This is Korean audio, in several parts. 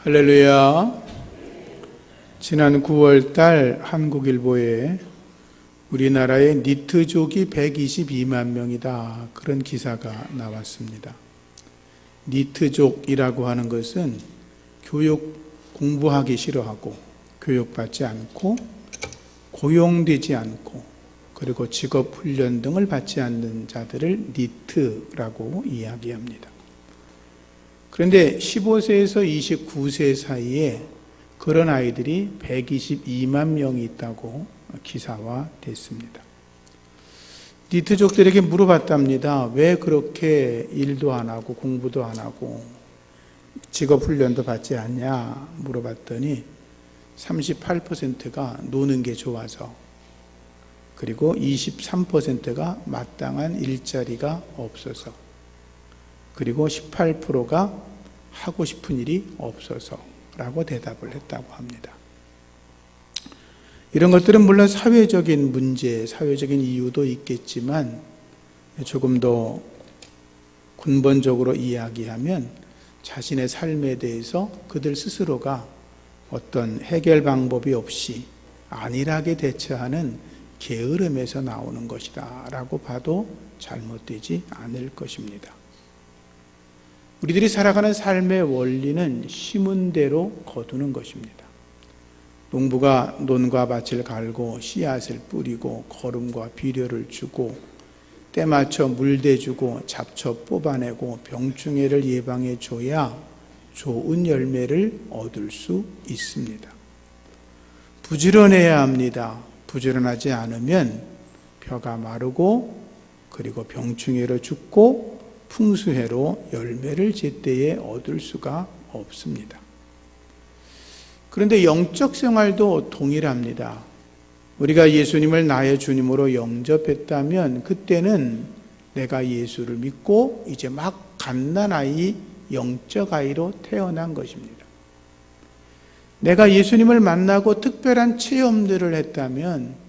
할렐루야. 지난 9월 달 한국일보에 우리나라의 니트족이 122만 명이다, 그런 기사가 나왔습니다. 니트족이라고 하는 것은 공부하기 싫어하고 교육받지 않고 고용되지 않고 그리고 직업훈련 등을 받지 않는 자들을 니트라고 이야기합니다. 그런데 15세에서 29세 사이에 그런 아이들이 122만 명이 있다고 기사화됐습니다. 니트족들에게 물어봤답니다. 왜 그렇게 일도 안 하고 공부도 안 하고 직업훈련도 받지 않냐 물어봤더니 38%가 노는 게 좋아서, 그리고 23%가 마땅한 일자리가 없어서, 그리고 18%가 하고 싶은 일이 없어서 라고 대답을 했다고 합니다. 이런 것들은 물론 사회적인 문제, 사회적인 이유도 있겠지만 조금 더 근본적으로 이야기하면 자신의 삶에 대해서 그들 스스로가 어떤 해결 방법이 없이 안일하게 대처하는 게으름에서 나오는 것이다 라고 봐도 잘못되지 않을 것입니다. 우리들이 살아가는 삶의 원리는 심은 대로 거두는 것입니다. 농부가 논과 밭을 갈고 씨앗을 뿌리고 거름과 비료를 주고 때 맞춰 물대주고 잡초 뽑아내고 병충해를 예방해 줘야 좋은 열매를 얻을 수 있습니다. 부지런해야 합니다. 부지런하지 않으면 벼가 마르고 그리고 병충해로 죽고 풍수해로 열매를 제때에 얻을 수가 없습니다. 그런데 영적 생활도 동일합니다. 우리가 예수님을 나의 주님으로 영접했다면 그때는 내가 예수를 믿고 이제 막 갓난아이, 영적 아이로 태어난 것입니다. 내가 예수님을 만나고 특별한 체험들을 했다면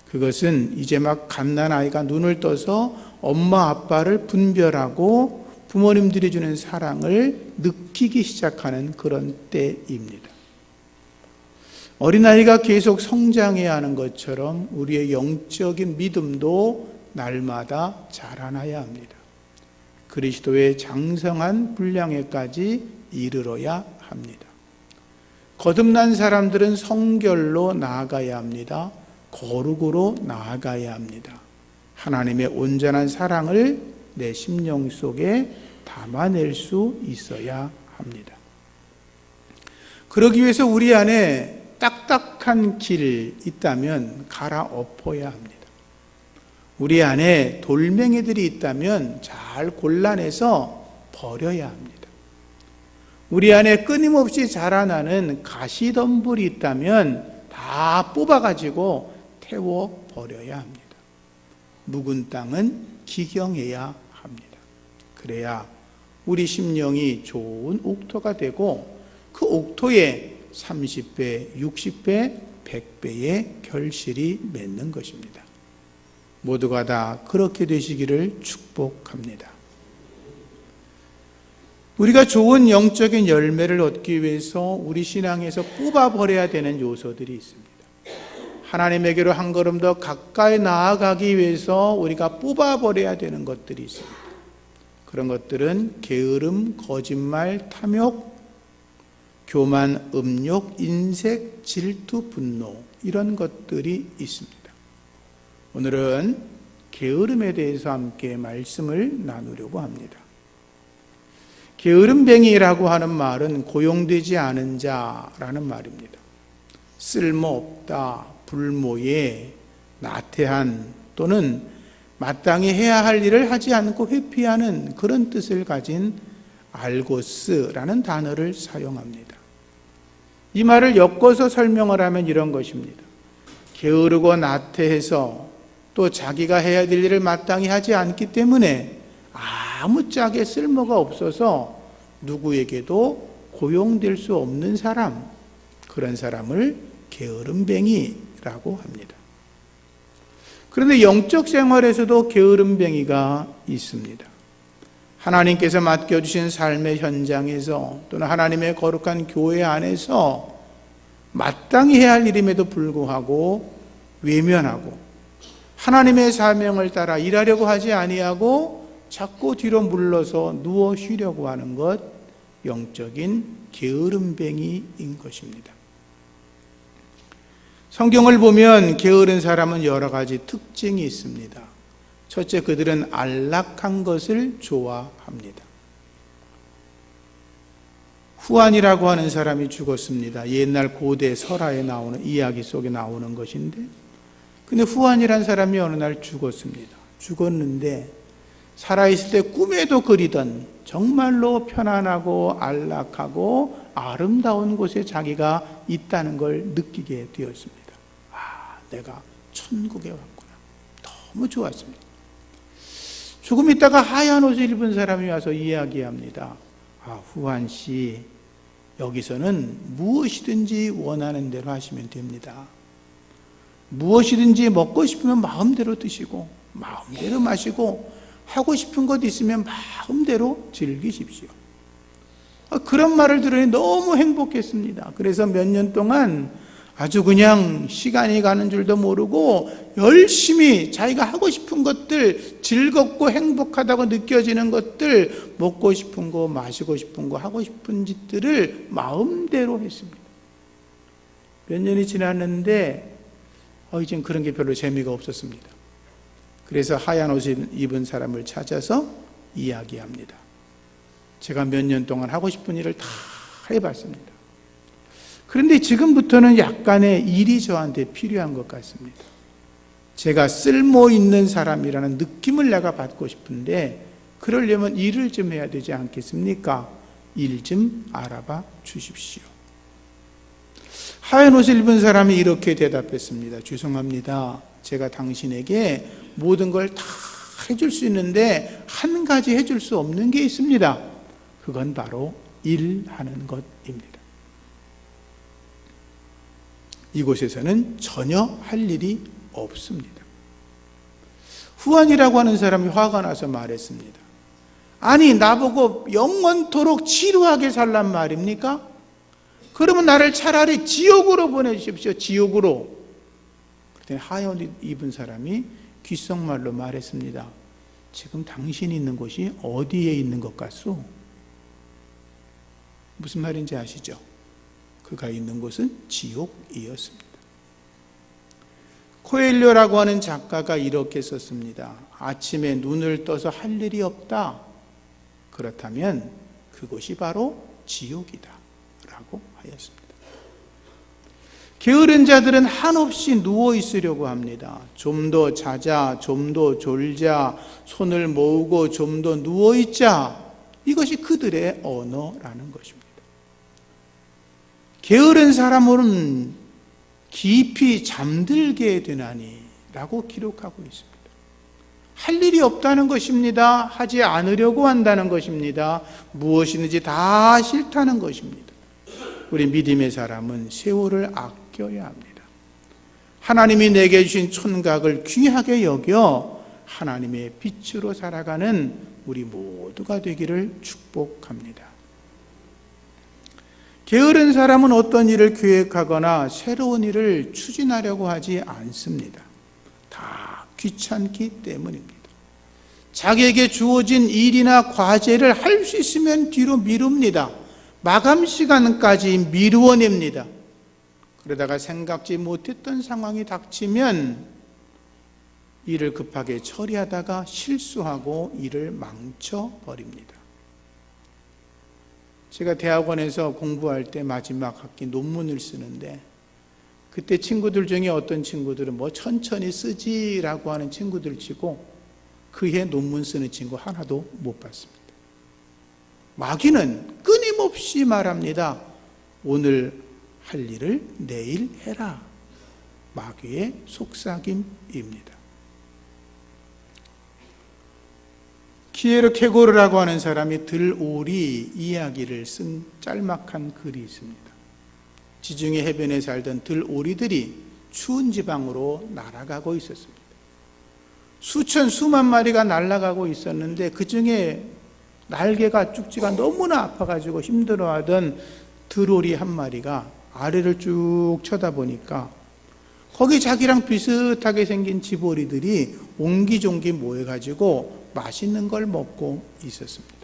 그것은 이제 막 갓난아이가 눈을 떠서 엄마 아빠를 분별하고 부모님들이 주는 사랑을 느끼기 시작하는 그런 때입니다. 어린아이가 계속 성장해야 하는 것처럼 우리의 영적인 믿음도 날마다 자라나야 합니다. 그리스도의 장성한 분량에까지 이르러야 합니다. 거듭난 사람들은 성결로 나아가야 합니다. 거룩으로 나아가야 합니다. 하나님의 온전한 사랑을 내 심령 속에 담아낼 수 있어야 합니다. 그러기 위해서 우리 안에 딱딱한 길이 있다면 갈아엎어야 합니다. 우리 안에 돌멩이들이 있다면 잘 골라내서 버려야 합니다. 우리 안에 끊임없이 자라나는 가시덤불이 있다면 다 뽑아가지고 태워버려야 합니다. 묵은 땅은 기경해야 합니다. 그래야 우리 심령이 좋은 옥토가 되고 그 옥토에 30배, 60배, 100배의 결실이 맺는 것입니다. 모두가 다 그렇게 되시기를 축복합니다. 우리가 좋은 영적인 열매를 얻기 위해서 우리 신앙에서 뽑아버려야 되는 요소들이 있습니다. 하나님에게로 한 걸음 더 가까이 나아가기 위해서 우리가 뽑아버려야 되는 것들이 있습니다. 그런 것들은 게으름, 거짓말, 탐욕, 교만, 음욕, 인색, 질투, 분노, 이런 것들이 있습니다. 오늘은 게으름에 대해서 함께 말씀을 나누려고 합니다. 게으름뱅이라고 하는 말은 고용되지 않은 자라는 말입니다. 쓸모없다, 불모예, 나태한 또는 마땅히 해야 할 일을 하지 않고 회피하는 그런 뜻을 가진 알고스라는 단어를 사용합니다. 이 말을 엮어서 설명을 하면 이런 것입니다. 게으르고 나태해서 또 자기가 해야 될 일을 마땅히 하지 않기 때문에 아무짝에 쓸모가 없어서 누구에게도 고용될 수 없는 사람, 그런 사람을 게으름뱅이라고 합니다. 그런데 영적 생활에서도 게으름뱅이가 있습니다. 하나님께서 맡겨주신 삶의 현장에서 또는 하나님의 거룩한 교회 안에서 마땅히 해야 할 일임에도 불구하고 외면하고 하나님의 사명을 따라 일하려고 하지 아니하고 자꾸 뒤로 물러서 누워 쉬려고 하는 것, 영적인 게으름뱅이인 것입니다. 성경을 보면 게으른 사람은 여러 가지 특징이 있습니다. 첫째, 그들은 안락한 것을 좋아합니다. 후안이라고 하는 사람이 죽었습니다. 옛날 고대 설화에 나오는 이야기 속에 나오는 것인데, 근데 후안이라는 사람이 어느 날 죽었습니다. 죽었는데 살아있을 때 꿈에도 그리던 정말로 편안하고 안락하고 아름다운 곳에 자기가 있다는 걸 느끼게 되었습니다. 내가 천국에 왔구나. 너무 좋았습니다. 조금 있다가 하얀 옷을 입은 사람이 와서 이야기합니다. 후안 씨, 여기서는 무엇이든지 원하는 대로 하시면 됩니다. 무엇이든지 먹고 싶으면 마음대로 드시고 마음대로 마시고 하고 싶은 것 있으면 마음대로 즐기십시오. 그런 말을 들으니 너무 행복했습니다. 그래서 몇 년 동안 아주 그냥 시간이 가는 줄도 모르고 열심히 자기가 하고 싶은 것들, 즐겁고 행복하다고 느껴지는 것들, 먹고 싶은 거, 마시고 싶은 거, 하고 싶은 짓들을 마음대로 했습니다. 몇 년이 지났는데 이젠 그런 게 별로 재미가 없었습니다. 그래서 하얀 옷을 입은 사람을 찾아서 이야기합니다. 제가 몇 년 동안 하고 싶은 일을 다 해봤습니다. 그런데 지금부터는 약간의 일이 저한테 필요한 것 같습니다. 제가 쓸모 있는 사람이라는 느낌을 내가 받고 싶은데 그러려면 일을 좀 해야 되지 않겠습니까? 일 좀 알아봐 주십시오. 하얀 옷을 입은 사람이 이렇게 대답했습니다. 죄송합니다. 제가 당신에게 모든 걸 다 해줄 수 있는데 한 가지 해줄 수 없는 게 있습니다. 그건 바로 일하는 것입니다. 이곳에서는 전혀 할 일이 없습니다. 후안이라고 하는 사람이 화가 나서 말했습니다. 아니, 나보고 영원토록 지루하게 살란 말입니까? 그러면 나를 차라리 지옥으로 보내주십시오. 지옥으로. 그랬더니 하얀 옷 입은 사람이 귓속말로 말했습니다. 지금 당신이 있는 곳이 어디에 있는 것 같소? 무슨 말인지 아시죠? 그가 있는 곳은 지옥이었습니다. 코엘료라고 하는 작가가 이렇게 썼습니다. 아침에 눈을 떠서 할 일이 없다. 그렇다면 그곳이 바로 지옥이다 라고 하였습니다. 게으른 자들은 한없이 누워 있으려고 합니다. 좀 더 자자, 좀 더 졸자, 손을 모으고 좀 더 누워 있자. 이것이 그들의 언어라는 것입니다. 게으른 사람은 깊이 잠들게 되나니 라고 기록하고 있습니다. 할 일이 없다는 것입니다. 하지 않으려고 한다는 것입니다. 무엇이든지 다 싫다는 것입니다. 우리 믿음의 사람은 세월을 아껴야 합니다. 하나님이 내게 주신 촌각을 귀하게 여겨 하나님의 빛으로 살아가는 우리 모두가 되기를 축복합니다. 게으른 사람은 어떤 일을 계획하거나 새로운 일을 추진하려고 하지 않습니다. 다 귀찮기 때문입니다. 자기에게 주어진 일이나 과제를 할 수 있으면 뒤로 미룹니다. 마감 시간까지 미루어냅니다. 그러다가 생각지 못했던 상황이 닥치면 일을 급하게 처리하다가 실수하고 일을 망쳐버립니다. 제가 대학원에서 공부할 때 마지막 학기 논문을 쓰는데 그때 친구들 중에 어떤 친구들은 천천히 쓰지라고 하는 친구들 치고 그해 논문 쓰는 친구 하나도 못 봤습니다. 마귀는 끊임없이 말합니다. 오늘 할 일을 내일 해라. 마귀의 속삭임입니다. 키에르케고르라고 하는 사람이 들오리 이야기를 쓴 짤막한 글이 있습니다. 지중해 해변에 살던 들오리들이 추운 지방으로 날아가고 있었습니다. 수천 수만 마리가 날아가고 있었는데 그 중에 날개가 쭉지가 너무나 아파가지고 힘들어하던 드로리 한 마리가 아래를 쭉 쳐다보니까 거기 자기랑 비슷하게 생긴 지보리들이 옹기종기 모여가지고 맛있는 걸 먹고 있었습니다.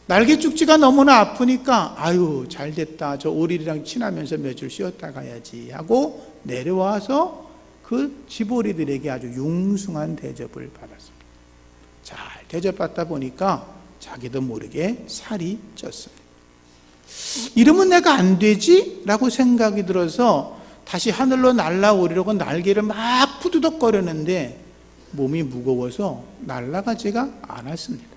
날개 쭉지가 너무나 아프니까 아유 잘됐다, 저 오리랑 친하면서 며칠 쉬었다 가야지 하고 내려와서 그 지보리들에게 아주 융숭한 대접을 받았습니다. 잘 대접받다 보니까 자기도 모르게 살이 쪘습니다. 이러면 내가 안 되지? 라고 생각이 들어서 다시 하늘로 날아오려고 날개를 막 푸드덕거렸는데 몸이 무거워서 날아가지가 않았습니다.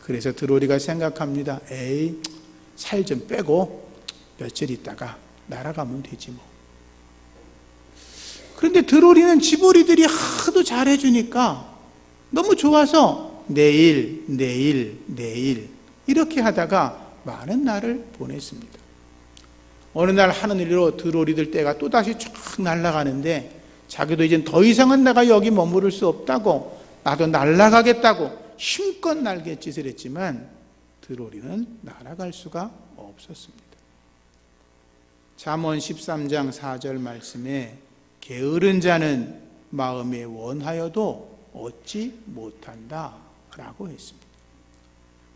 그래서 드로리가 생각합니다. 에이, 살 좀 빼고 며칠 있다가 날아가면 되지 뭐. 그런데 드로리는 지보리들이 하도 잘해주니까 너무 좋아서 내일 이렇게 하다가 많은 날을 보냈습니다. 어느 날 하늘위로 드로리들 떼가 또다시 쫙 날아가는데 자기도 이제 더 이상은 내가 여기 머무를 수 없다고 나도 날아가겠다고 힘껏 날갯짓을 했지만 드로리는 날아갈 수가 없었습니다. 잠언 13장 4절 말씀에 게으른 자는 마음에 원하여도 얻지 못한다 라고 했습니다.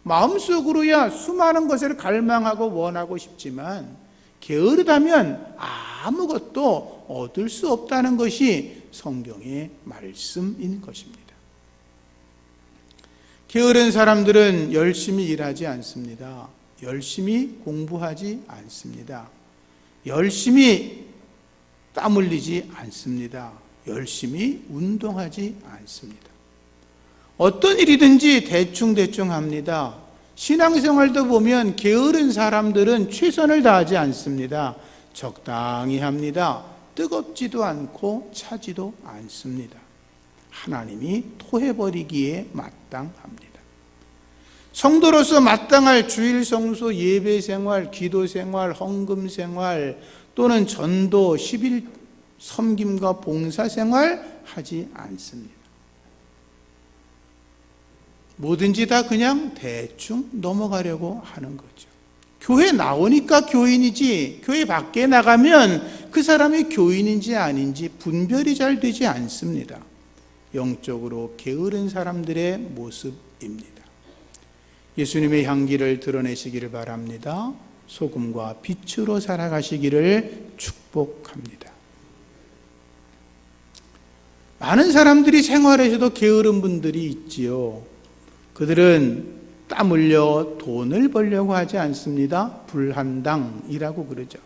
마음속으로야 수많은 것을 갈망하고 원하고 싶지만 게으르다면 아무것도 얻을 수 없다는 것이 성경의 말씀인 것입니다. 게으른 사람들은 열심히 일하지 않습니다. 열심히 공부하지 않습니다. 열심히 땀 흘리지 않습니다. 열심히 운동하지 않습니다. 어떤 일이든지 대충대충 합니다. 신앙생활도 보면 게으른 사람들은 최선을 다하지 않습니다. 적당히 합니다. 뜨겁지도 않고 차지도 않습니다. 하나님이 토해버리기에 마땅합니다. 성도로서 마땅할 주일 성수, 예배 생활, 기도 생활, 헌금 생활 또는 전도, 11 섬김과 봉사 생활 하지 않습니다. 뭐든지 다 그냥 대충 넘어가려고 하는 거죠. 교회 나오니까 교인이지 교회 밖에 나가면 그 사람이 교인인지 아닌지 분별이 잘 되지 않습니다. 영적으로 게으른 사람들의 모습입니다. 예수님의 향기를 드러내시기를 바랍니다. 소금과 빛으로 살아가시기를 축복합니다. 많은 사람들이 생활에서도 게으른 분들이 있지요. 그들은 땀 흘려 돈을 벌려고 하지 않습니다. 불한당이라고 그러죠.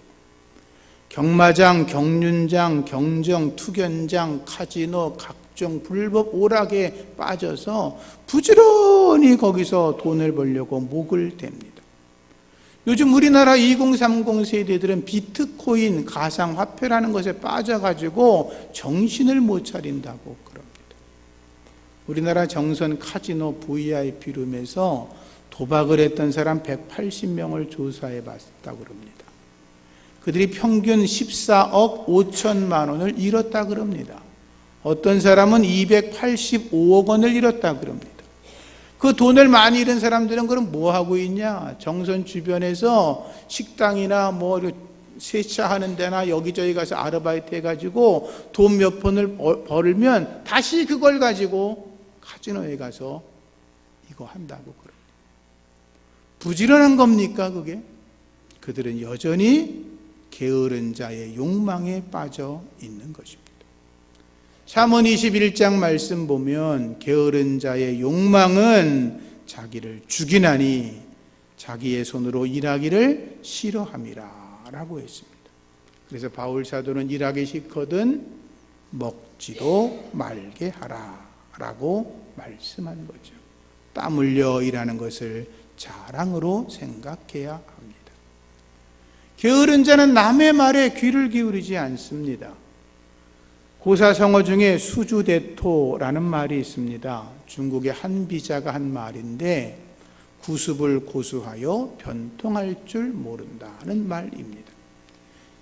경마장, 경륜장, 경정, 투견장, 카지노, 각종 불법 오락에 빠져서 부지런히 거기서 돈을 벌려고 목을 댑니다. 요즘 우리나라 2030 세대들은 비트코인, 가상화폐라는 것에 빠져가지고 정신을 못 차린다고 그럽니다. 우리나라 정선 카지노 VIP룸에서 도박을 했던 사람 180명을 조사해 봤다고 그럽니다. 그들이 평균 14억 5천만 원을 잃었다 그럽니다. 어떤 사람은 285억 원을 잃었다 그럽니다. 그 돈을 많이 잃은 사람들은 그럼 뭐 하고 있냐? 정선 주변에서 식당이나 뭐 세차하는 데나 여기저기 가서 아르바이트 해가지고 돈 몇 푼을 벌면 다시 그걸 가지고 카지노에 가서 이거 한다고 그럽니다. 부지런한 겁니까 그게? 그들은 여전히 게으른 자의 욕망에 빠져 있는 것입니다. 잠언 21장 말씀 보면 게으른 자의 욕망은 자기를 죽이나니 자기의 손으로 일하기를 싫어함이라 라고 했습니다. 그래서 바울 사도는 일하기 싫거든 먹지도 말게 하라 라고 말씀한 거죠. 땀 흘려 일하는 것을 자랑으로 생각해야 합니다. 게으른 자는 남의 말에 귀를 기울이지 않습니다. 고사성어 중에 수주대토라는 말이 있습니다. 중국의 한 비자가 한 말인데 구습을 고수하여 변통할 줄 모른다는 말입니다.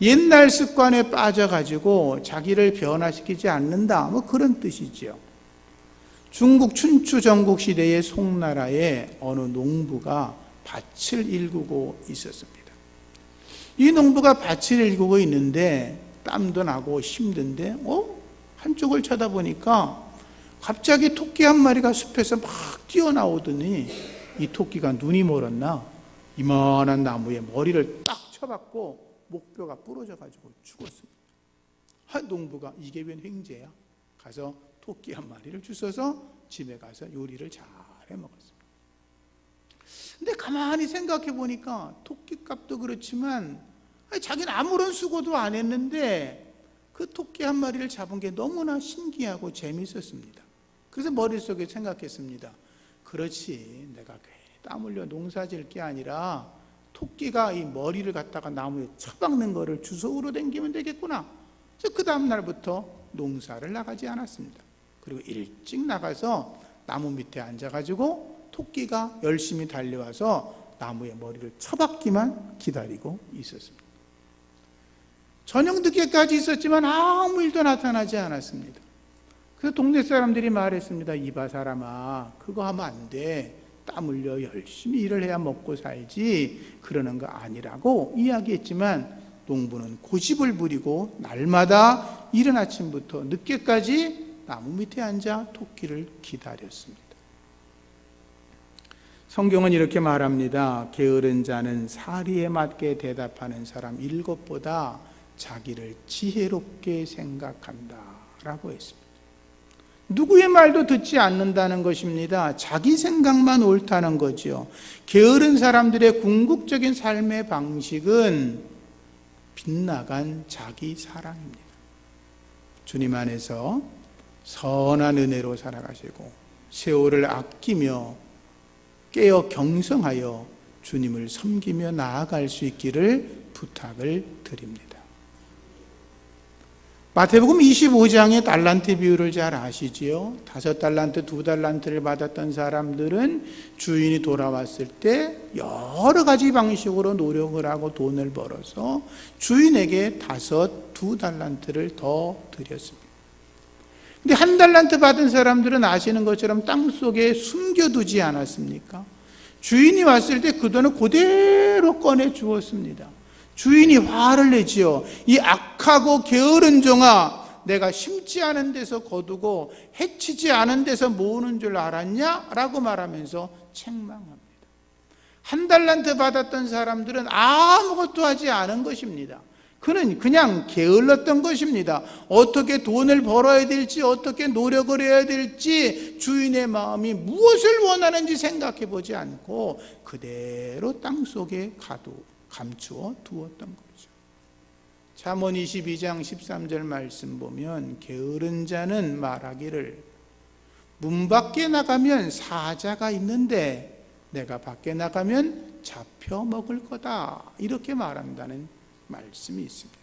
옛날 습관에 빠져가지고 자기를 변화시키지 않는다 뭐 그런 뜻이죠. 중국 춘추 전국 시대의 송나라에 어느 농부가 밭을 일구고 있었습니다. 이 농부가 밭을 일구고 있는데 땀도 나고 힘든데 한쪽을 쳐다보니까 갑자기 토끼 한 마리가 숲에서 막 뛰어나오더니 이 토끼가 눈이 멀었나 이만한 나무에 머리를 딱 쳐박고 목뼈가 부러져가지고 죽었습니다. 농부가 이게 웬 횡재야? 가서 토끼 한 마리를 주워서 집에 가서 요리를 잘 해먹었습니다. 근데 가만히 생각해 보니까 토끼값도 그렇지만 자기는 아무런 수고도 안 했는데 그 토끼 한 마리를 잡은 게 너무나 신기하고 재미있었습니다. 그래서 머릿속에 생각했습니다. 그렇지, 내가 괜히 땀 흘려 농사 지을 게 아니라 토끼가 이 머리를 갖다가 나무에 쳐박는 거를 주워오러 댕기면 되겠구나. 그래서 그 다음 날부터 농사를 나가지 않았습니다. 그리고 일찍 나가서 나무 밑에 앉아가지고 토끼가 열심히 달려와서 나무에 머리를 쳐박기만 기다리고 있었습니다. 저녁 늦게까지 있었지만 아무 일도 나타나지 않았습니다. 그래서 동네 사람들이 말했습니다. 이봐 사람아, 그거 하면 안 돼. 땀 흘려 열심히 일을 해야 먹고 살지 그러는 거 아니라고 이야기했지만 농부는 고집을 부리고 날마다 이른 아침부터 늦게까지 나무 밑에 앉아 토끼를 기다렸습니다. 성경은 이렇게 말합니다. 게으른 자는 사리에 맞게 대답하는 사람 7보다 자기를 지혜롭게 생각한다 라고 했습니다. 누구의 말도 듣지 않는다는 것입니다. 자기 생각만 옳다는 거죠. 게으른 사람들의 궁극적인 삶의 방식은 빗나간 자기 사랑입니다. 주님 안에서 선한 은혜로 살아가시고 세월을 아끼며 깨어 경성하여 주님을 섬기며 나아갈 수 있기를 부탁을 드립니다. 마태복음 25장의 달란트 비유를 잘 아시지요? 5달란트, 2달란트를 받았던 사람들은 주인이 돌아왔을 때 여러 가지 방식으로 노력을 하고 돈을 벌어서 주인에게 2달란트를 더 드렸습니다. 근데 1달란트 받은 사람들은 아시는 것처럼 땅속에 숨겨두지 않았습니까? 주인이 왔을 때 그 돈을 그대로 꺼내 주었습니다. 주인이 화를 내지요. 이 악하고 게으른 종아, 내가 심지 않은 데서 거두고 해치지 않은 데서 모으는 줄 알았냐? 라고 말하면서 책망합니다. 1달란트 받았던 사람들은 아무것도 하지 않은 것입니다. 그는 그냥 게을렀던 것입니다. 어떻게 돈을 벌어야 될지, 어떻게 노력을 해야 될지, 주인의 마음이 무엇을 원하는지 생각해 보지 않고 그대로 땅속에 감추어 두었던 거죠. 잠언 22장 13절 말씀 보면 게으른 자는 말하기를 문 밖에 나가면 사자가 있는데 내가 밖에 나가면 잡혀 먹을 거다, 이렇게 말한다는 말씀이 있습니다.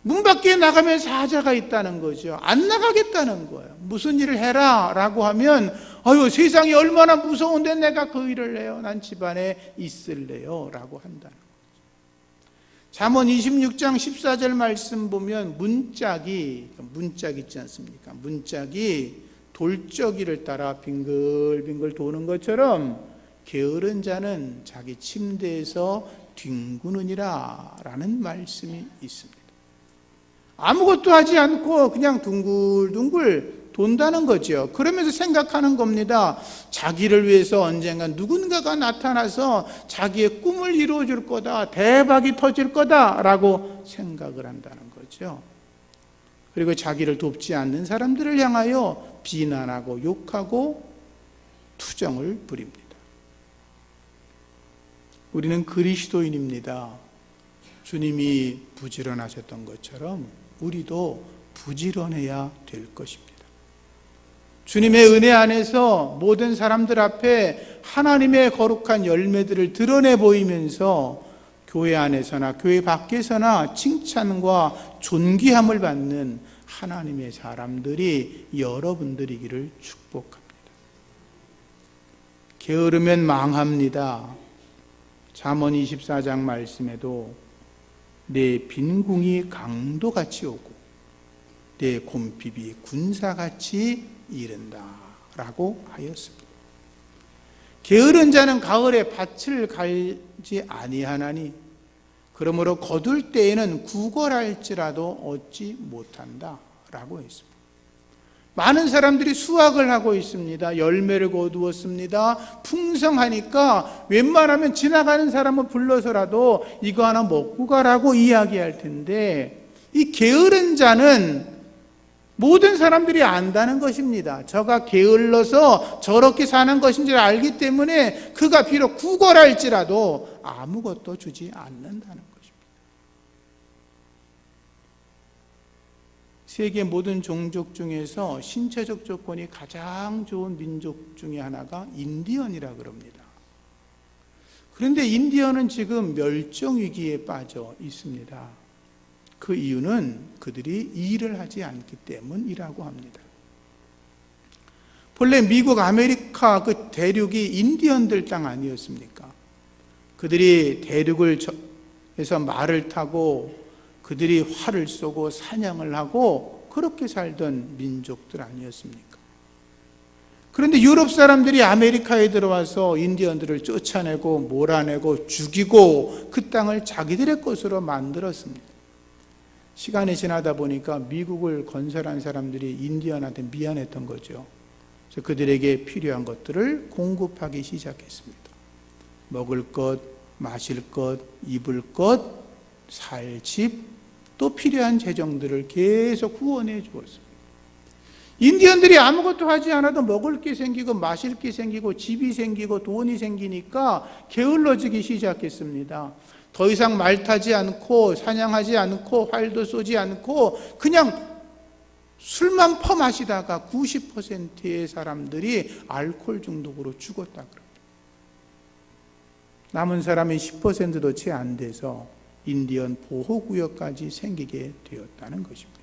문 밖에 나가면 사자가 있다는 거죠. 안 나가겠다는 거예요. 무슨 일을 해라 라고 하면 아유, 세상이 얼마나 무서운데 내가 그 일을 해요. 난 집안에 있을래요 라고 한다는 거죠. 잠언 26장 14절 말씀 보면 문짝이 있지 않습니까? 문짝이 돌적이를 따라 빙글빙글 도는 것처럼 게으른 자는 자기 침대에서 뒹구느니라 라는 말씀이 있습니다. 아무것도 하지 않고 그냥 둥글둥글 돈다는 거죠. 그러면서 생각하는 겁니다. 자기를 위해서 언젠가 누군가가 나타나서 자기의 꿈을 이루어 줄 거다, 대박이 터질 거다 라고 생각을 한다는 거죠. 그리고 자기를 돕지 않는 사람들을 향하여 비난하고 욕하고 투정을 부립니다. 우리는 그리스도인입니다. 주님이 부지런하셨던 것처럼 우리도 부지런해야 될 것입니다. 주님의 은혜 안에서 모든 사람들 앞에 하나님의 거룩한 열매들을 드러내 보이면서 교회 안에서나 교회 밖에서나 칭찬과 존귀함을 받는 하나님의 사람들이 여러분들이기를 축복합니다. 게으르면 망합니다. 잠언 24장 말씀에도 내 빈궁이 강도같이 오고 내 곰핍이 군사같이 이른다라고 하였습니다. 게으른 자는 가을에 밭을 갈지 아니하나니 그러므로 거둘 때에는 구걸할지라도 얻지 못한다라고 했습니다. 많은 사람들이 수확을 하고 있습니다. 열매를 거두었습니다. 풍성하니까 웬만하면 지나가는 사람을 불러서라도 이거 하나 먹고 가라고 이야기할 텐데, 이 게으른 자는 모든 사람들이 안다는 것입니다. 저가 게을러서 저렇게 사는 것인지 알기 때문에 그가 비록 구걸할지라도 아무것도 주지 않는다는 것입니다. 세계 모든 종족 중에서 신체적 조건이 가장 좋은 민족 중에 하나가 인디언이라 그럽니다. 그런데 인디언은 지금 멸종 위기에 빠져 있습니다. 그 이유는 그들이 일을 하지 않기 때문이라고 합니다. 본래 미국, 아메리카 그 대륙이 인디언들 땅 아니었습니까? 그들이 대륙을 해서 말을 타고 그들이 활을 쏘고 사냥을 하고 그렇게 살던 민족들 아니었습니까? 그런데 유럽 사람들이 아메리카에 들어와서 인디언들을 쫓아내고 몰아내고 죽이고 그 땅을 자기들의 것으로 만들었습니다. 시간이 지나다 보니까 미국을 건설한 사람들이 인디언한테 미안했던 거죠. 그래서 그들에게 필요한 것들을 공급하기 시작했습니다. 먹을 것, 마실 것, 입을 것, 살 집, 또 필요한 재정들을 계속 후원해 주었습니다. 인디언들이 아무것도 하지 않아도 먹을 게 생기고 마실 게 생기고 집이 생기고 돈이 생기니까 게을러지기 시작했습니다. 더 이상 말 타지 않고 사냥하지 않고 활도 쏘지 않고 그냥 술만 퍼마시다가 90%의 사람들이 알코올 중독으로 죽었다 그럽니다. 남은 사람이 10%도 채 안 돼서 인디언 보호구역까지 생기게 되었다는 것입니다.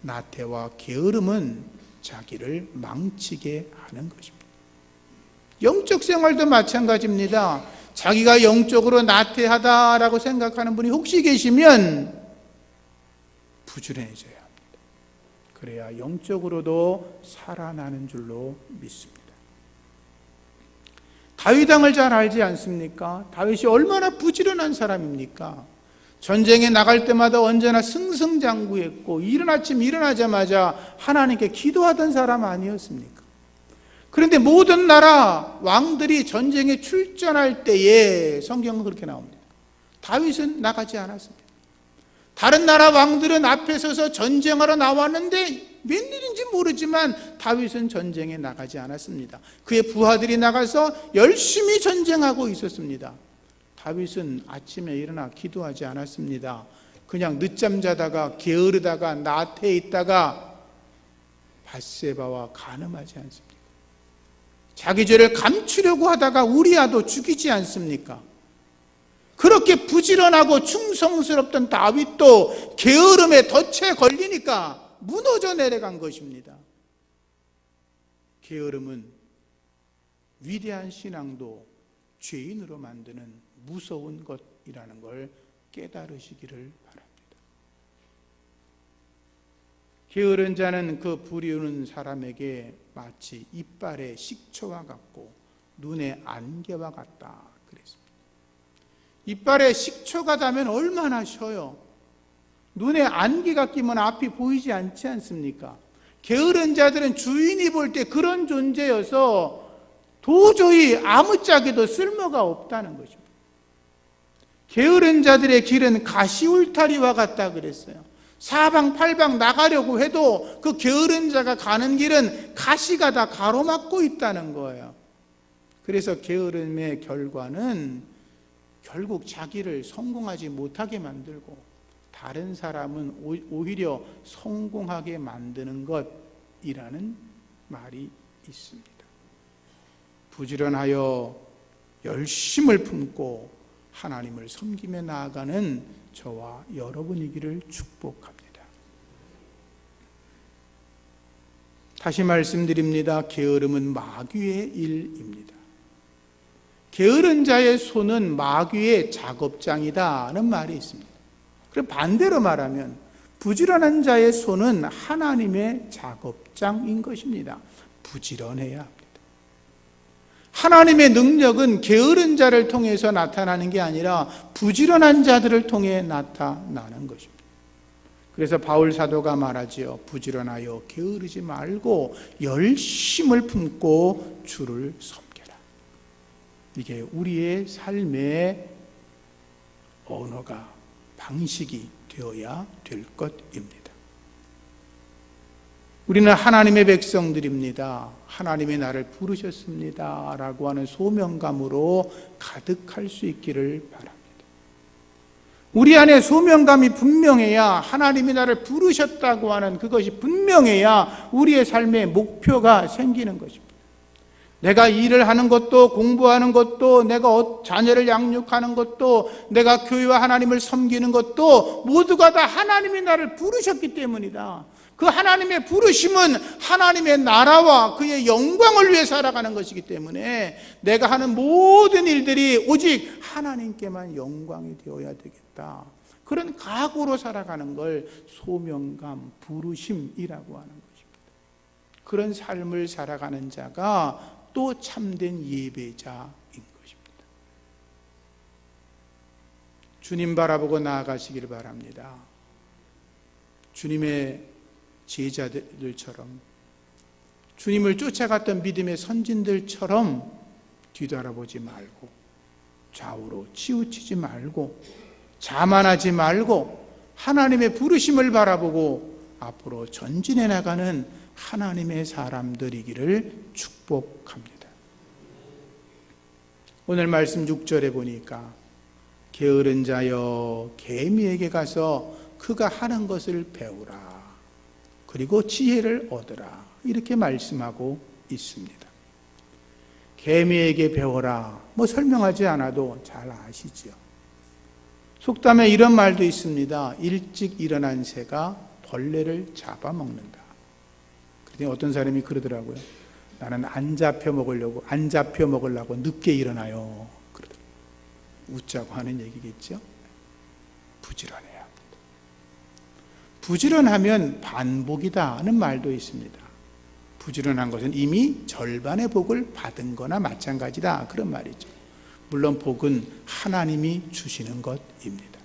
나태와 게으름은 자기를 망치게 하는 것입니다. 영적 생활도 마찬가지입니다. 자기가 영적으로 나태하다라고 생각하는 분이 혹시 계시면 부지런해져야 합니다. 그래야 영적으로도 살아나는 줄로 믿습니다. 다윗 왕을 잘 알지 않습니까? 다윗이 얼마나 부지런한 사람입니까? 전쟁에 나갈 때마다 언제나 승승장구했고 이른 아침 일어나자마자 하나님께 기도하던 사람 아니었습니까? 그런데 모든 나라 왕들이 전쟁에 출전할 때에 성경은 그렇게 나옵니다. 다윗은 나가지 않았습니다. 다른 나라 왕들은 앞에 서서 전쟁하러 나왔는데 웬일인지 모르지만 다윗은 전쟁에 나가지 않았습니다. 그의 부하들이 나가서 열심히 전쟁하고 있었습니다. 다윗은 아침에 일어나 기도하지 않았습니다. 그냥 늦잠 자다가 게으르다가 나태해 있다가 밧세바와 간음하지 않습니까? 자기 죄를 감추려고 하다가 우리아도 죽이지 않습니까? 그렇게 부지런하고 충성스럽던 다윗도 게으름에 덫에 걸리니까 무너져 내려간 것입니다. 게으름은 위대한 신앙도 죄인으로 만드는 무서운 것이라는 걸 깨달으시기를 바랍니다. 게으른 자는 그 부리우는 사람에게 마치 이빨의 식초와 같고 눈의 안개와 같다 그랬습니다. 이빨에 식초가 닿으면 얼마나 쉬어요. 눈에 안개가 끼면 앞이 보이지 않지 않습니까? 게으른 자들은 주인이 볼 때 그런 존재여서 도저히 아무짝에도 쓸모가 없다는 것입니다. 게으른 자들의 길은 가시울타리와 같다 그랬어요. 사방팔방 나가려고 해도 그 게으른 자가 가는 길은 가시가 다 가로막고 있다는 거예요. 그래서 게으름의 결과는 결국 자기를 성공하지 못하게 만들고 다른 사람은 오히려 성공하게 만드는 것이라는 말이 있습니다. 부지런하여 열심을 품고 하나님을 섬기며 나아가는 저와 여러분이기를 축복합니다. 다시 말씀드립니다. 게으름은 마귀의 일입니다. 게으른 자의 손은 마귀의 작업장이다는 말이 있습니다. 그럼 반대로 말하면 부지런한 자의 손은 하나님의 작업장인 것입니다. 부지런해야 합니다. 하나님의 능력은 게으른 자를 통해서 나타나는 게 아니라 부지런한 자들을 통해 나타나는 것입니다. 그래서 바울 사도가 말하지요. 부지런하여 게으르지 말고 열심을 품고 주를 섬겨라. 이게 우리의 삶의 언어가, 방식이 되어야 될 것입니다. 우리는 하나님의 백성들입니다. 하나님이 나를 부르셨습니다. 라고 하는 소명감으로 가득할 수 있기를 바랍니다. 우리 안에 소명감이 분명해야, 하나님이 나를 부르셨다고 하는 그것이 분명해야 우리의 삶의 목표가 생기는 것입니다. 내가 일을 하는 것도, 공부하는 것도, 내가 자녀를 양육하는 것도, 내가 교회와 하나님을 섬기는 것도 모두가 다 하나님이 나를 부르셨기 때문이다. 그 하나님의 부르심은 하나님의 나라와 그의 영광을 위해 살아가는 것이기 때문에 내가 하는 모든 일들이 오직 하나님께만 영광이 되어야 되겠다. 그런 각오로 살아가는 걸 소명감, 부르심이라고 하는 것입니다. 그런 삶을 살아가는 자가 또 참된 예배자인 것입니다. 주님 바라보고 나아가시기를 바랍니다. 주님의 제자들처럼, 주님을 쫓아갔던 믿음의 선진들처럼 뒤돌아보지 말고, 좌우로 치우치지 말고, 자만하지 말고 하나님의 부르심을 바라보고 앞으로 전진해 나가는 하나님의 사람들이기를 축복합니다. 오늘 말씀 6절에 보니까 게으른 자여 개미에게 가서 그가 하는 것을 배우라. 그리고 지혜를 얻으라. 이렇게 말씀하고 있습니다. 개미에게 배워라. 설명하지 않아도 잘 아시죠. 속담에 이런 말도 있습니다. 일찍 일어난 새가 벌레를 잡아먹는다. 그런데 어떤 사람이 그러더라고요. 나는 안 잡혀 먹으려고 늦게 일어나요. 그러더라고요. 웃자고 하는 얘기겠죠. 부지런해야 합니다. 부지런하면 반복이다는 말도 있습니다. 부지런한 것은 이미 절반의 복을 받은 거나 마찬가지다. 그런 말이죠. 물론 복은 하나님이 주시는 것입니다.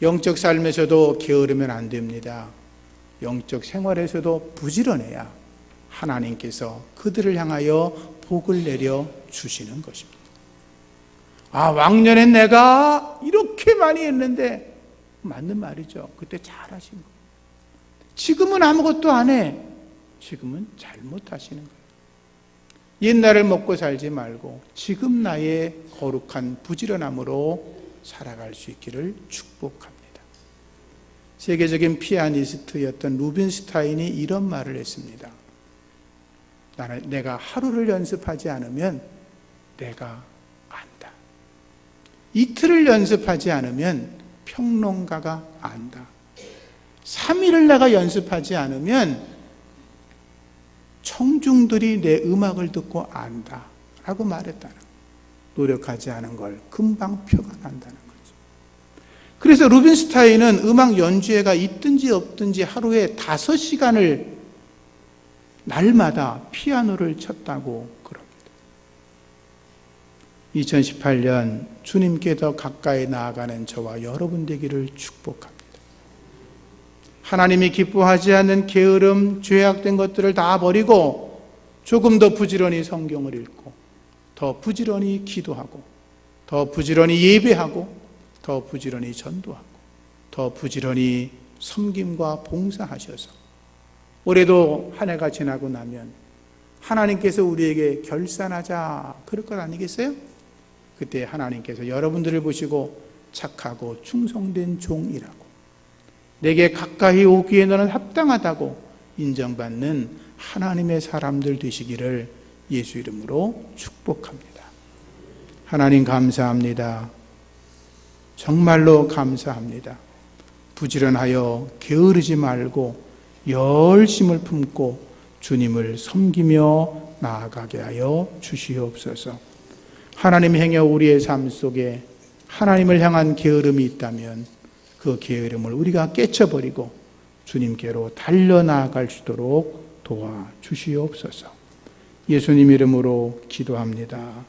영적 삶에서도 게으르면 안 됩니다. 영적 생활에서도 부지런해야 하나님께서 그들을 향하여 복을 내려 주시는 것입니다. 왕년엔 내가 이렇게 많이 했는데, 맞는 말이죠. 그때 잘하신 거예요. 지금은 아무것도 안 해. 지금은 잘못하시는 거예요. 옛날을 먹고 살지 말고 지금 나의 거룩한 부지런함으로 살아갈 수 있기를 축복합니다. 세계적인 피아니스트였던 루빈스타인이 이런 말을 했습니다. 내가 하루를 연습하지 않으면 내가 안다. 이틀을 연습하지 않으면 평론가가 안다. 3일을 내가 연습하지 않으면 청중들이 내 음악을 듣고 안다 라고 말했다는 거예요. 노력하지 않은 걸 금방 표가 난다는 거죠. 그래서 루빈스타인은 음악 연주회가 있든지 없든지 하루에 5시간을 날마다 피아노를 쳤다고 그럽니다. 2018년 주님께 더 가까이 나아가는 저와 여러분 되기를 축복합니다. 하나님이 기뻐하지 않는 게으름, 죄악된 것들을 다 버리고 조금 더 부지런히 성경을 읽고, 더 부지런히 기도하고, 더 부지런히 예배하고, 더 부지런히 전도하고, 더 부지런히 섬김과 봉사하셔서 올해도 한 해가 지나고 나면 하나님께서 우리에게 결산하자 그럴 것 아니겠어요? 그때 하나님께서 여러분들을 보시고 착하고 충성된 종이라고, 내게 가까이 오기에 너는 합당하다고 인정받는 하나님의 사람들 되시기를 예수 이름으로 축복합니다. 하나님 감사합니다. 정말로 감사합니다. 부지런하여 게으르지 말고 열심을 품고 주님을 섬기며 나아가게 하여 주시옵소서. 하나님 행여 우리의 삶 속에 하나님을 향한 게으름이 있다면 그 게으름을 우리가 깨쳐버리고 주님께로 달려나갈 수 있도록 도와주시옵소서. 예수님 이름으로 기도합니다.